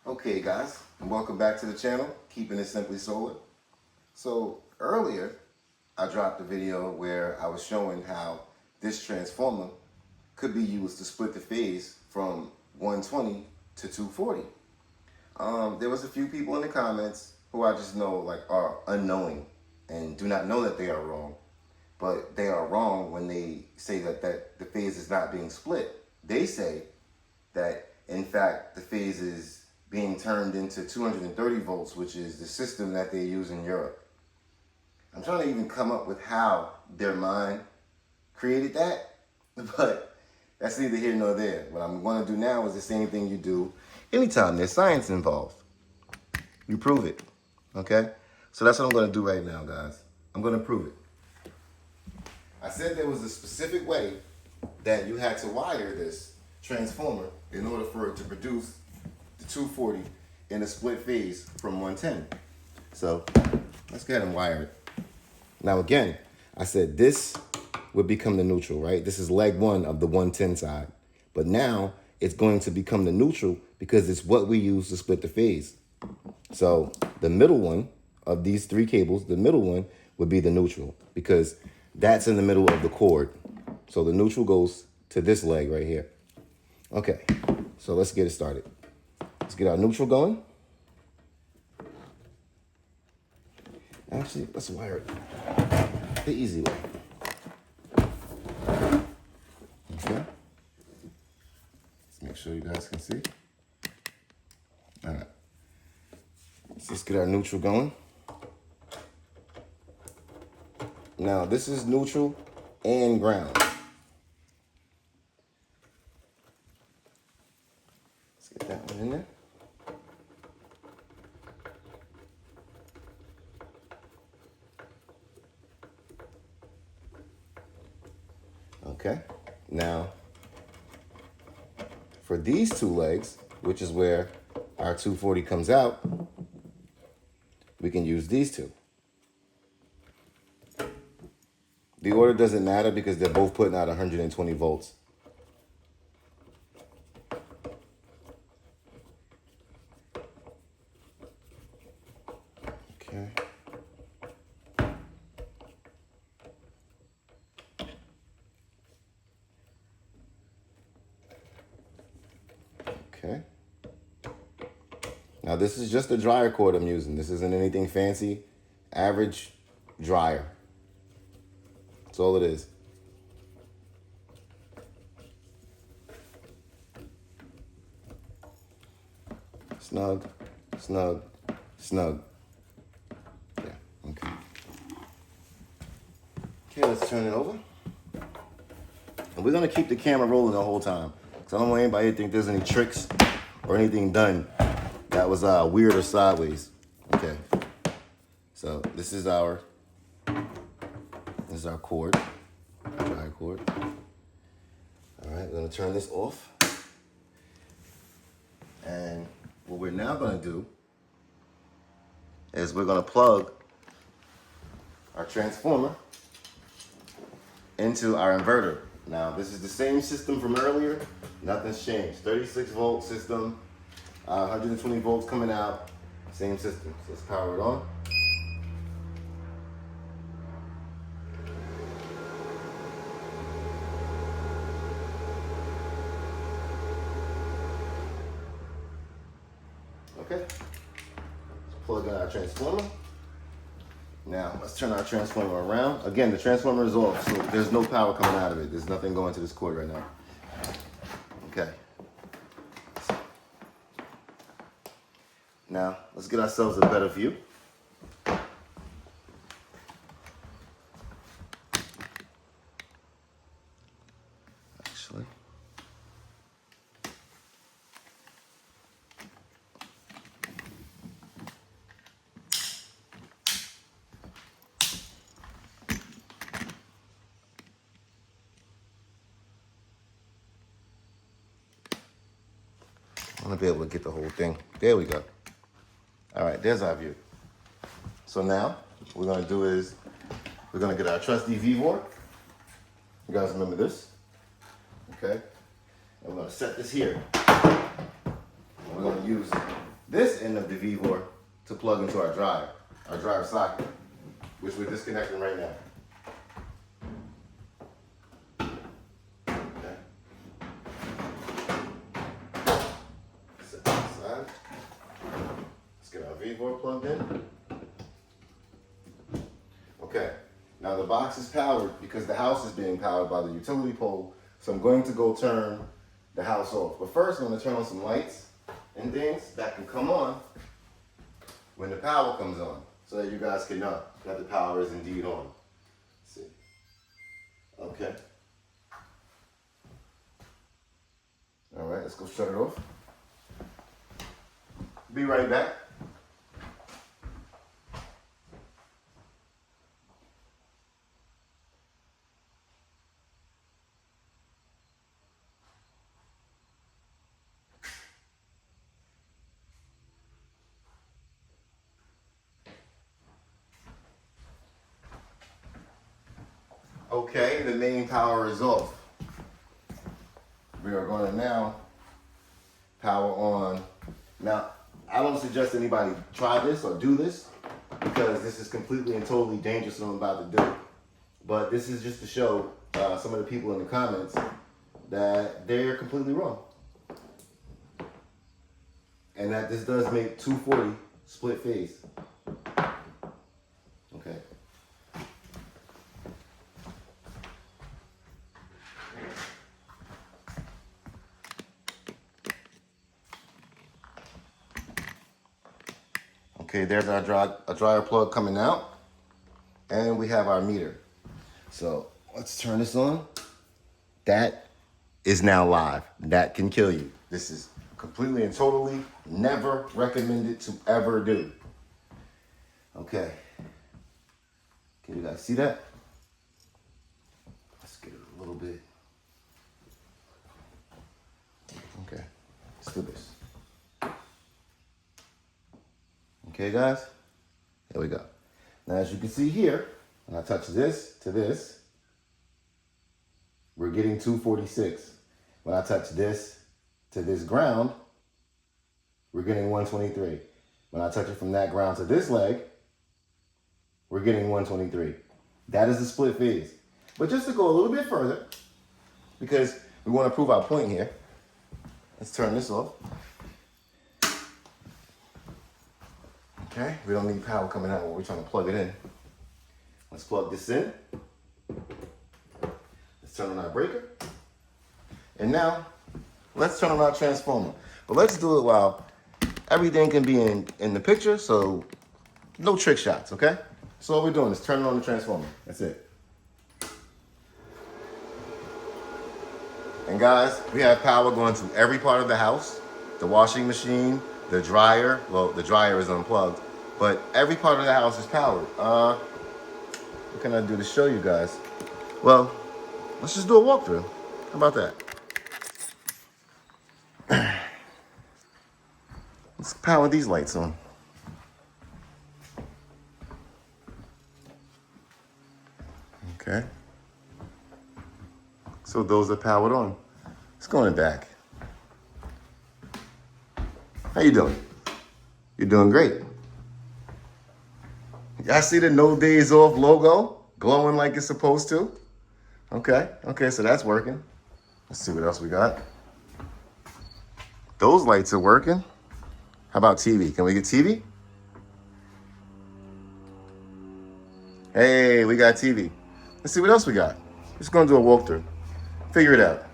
Okay guys, and welcome back to the channel, Keeping It Simply Solar. So earlier, I dropped a video where I was showing how this transformer could be used to split the phase from 120 to 240. There was a few people in the comments who I just know are unknowing and do not know that they are wrong. But they are wrong when they say that the phase is not being split. They say that in fact the phase is being turned into 230 volts, which is the system that they use in Europe. I'm trying to even come up with how their mind created that, but that's neither here nor there. What I'm going to do now is the same thing you do anytime there's science involved. You prove it, okay? So that's what I'm going to do right now, guys. I'm going to prove it. I said there was a specific way that you had to wire this transformer in order for it to produce the 240 in a split phase from 110. So let's go ahead and wire it. Now again, I said this would become the neutral, right? This is leg one of the 110 side. But now it's going to become the neutral because it's what we use to split the phase. So the middle one of these three cables, the middle one would be the neutral because that's in the middle of the cord. So the neutral goes to this leg right here. Okay, so let's get it started. Let's get our neutral going. Actually, let's wire it the easy way. Okay. Let's make sure you guys can see. All right. Let's just get our neutral going. Now, this is neutral and ground. Let's get that one in there. Okay, now for these two legs, which is where our 240 comes out, we can use these two. The order doesn't matter because they're both putting out 120 volts. Okay. Okay. Now this is just a dryer cord I'm using. This isn't anything fancy. Average dryer. That's all it is. Snug, snug, snug. Yeah, okay. Okay, let's turn it over. And we're gonna keep the camera rolling the whole time. So I don't want anybody to think there's any tricks or anything done that was weird or sideways. Okay. So this is our cord, dry cord. All right, we're gonna turn this off. And what we're now gonna do is we're gonna plug our transformer into our inverter. Now, this is the same system from earlier. Nothing's changed. 36 volt system, 120 volts coming out, same system. So let's power it on. Okay, let's plug in our transformer. Now, let's turn our transformer around. Again, the transformer is off, so there's no power coming out of it. There's nothing going to this cord right now. Okay. Now, let's get ourselves a better view. Actually. I want to be able to get the whole thing. There we go. All right, there's our view. So now, what we're going to do is, we're going to get our trusty VEVOR. You guys remember this? Okay. And we're going to set this here. And we're going to use this end of the VEVOR to plug into our dryer socket, which we're disconnecting right now. Okay. Set that aside. Let's get our VEVOR plugged in. Okay, now the box is powered because the house is being powered by the utility pole, so I'm going to go turn the house off. But first I'm going to turn on some lights and things that can come on when the power comes on, so that you guys can know that the power is indeed on. Let's see. Okay. All right, let's go shut it off. Be right back. Okay, the main power is off. We are going to now power on. Now, I don't suggest anybody try this or do this because this is completely and totally dangerous what I'm about to do. But this is just to show some of the people in the comments that they're completely wrong. And that this does make 240 split phase. Okay. Okay, there's our dryer plug coming out, and we have our meter. So let's turn this on. That is now live. That can kill you. This is completely and totally never recommended to ever do. Okay. Can you guys see that? Let's get it a little bit. Okay, let's do this. Okay, guys, there we go. Now, as you can see here, when I touch this to this, we're getting 246. When I touch this to this ground, we're getting 123. When I touch it from that ground to this leg, we're getting 123. That is the split phase. But just to go a little bit further, because we want to prove our point here, let's turn this off. Okay, we don't need power coming out when we're trying to plug it in. Let's plug this in. Let's turn on our breaker. And now, let's turn on our transformer. But let's do it while everything can be in the picture, so no trick shots, okay? So all we're doing is turning on the transformer. That's it. And guys, we have power going to every part of the house. The washing machine, the dryer. Well, the dryer is unplugged, but every part of the house is powered. What can I do to show you guys? Well, let's just do a walkthrough. How about that? Let's power these lights on. Okay. So those are powered on. Let's go in the back. How you doing? You're doing great. Y'all see the no days off logo glowing like it's supposed to? Okay, so that's working. Let's see what else we got. Those lights are working. How about TV? Can we get TV? Hey, we got TV. Let's see what else we got. Just gonna do a walkthrough. Figure it out.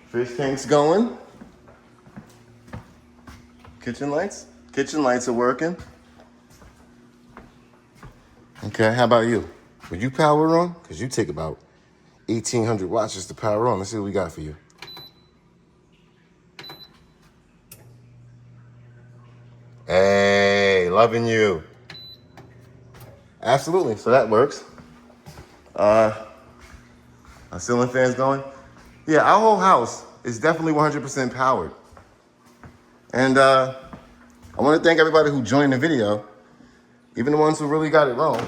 Fish tank's going. Kitchen lights? Kitchen lights are working. Okay, how about you? Would you power on? Because you take about 1,800 watts just to power on. Let's see what we got for you. Hey, loving you. Absolutely, so that works. Our ceiling fan's going. Yeah, our whole house is definitely 100% powered. And I want to thank everybody who joined the video, even the ones who really got it wrong.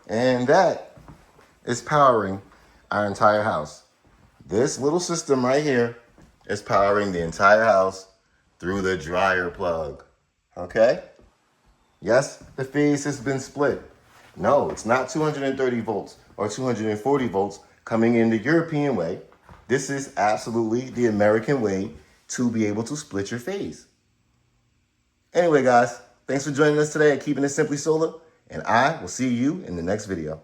And that is powering our entire house. This little system right here is powering the entire house through the dryer plug. Okay? Yes, the phase has been split. No, it's not 230 volts or 240 volts coming in the European way. This is absolutely the American way to be able to split your phase. Anyway, guys, thanks for joining us today at Keeping It Simply Solar, and I will see you in the next video.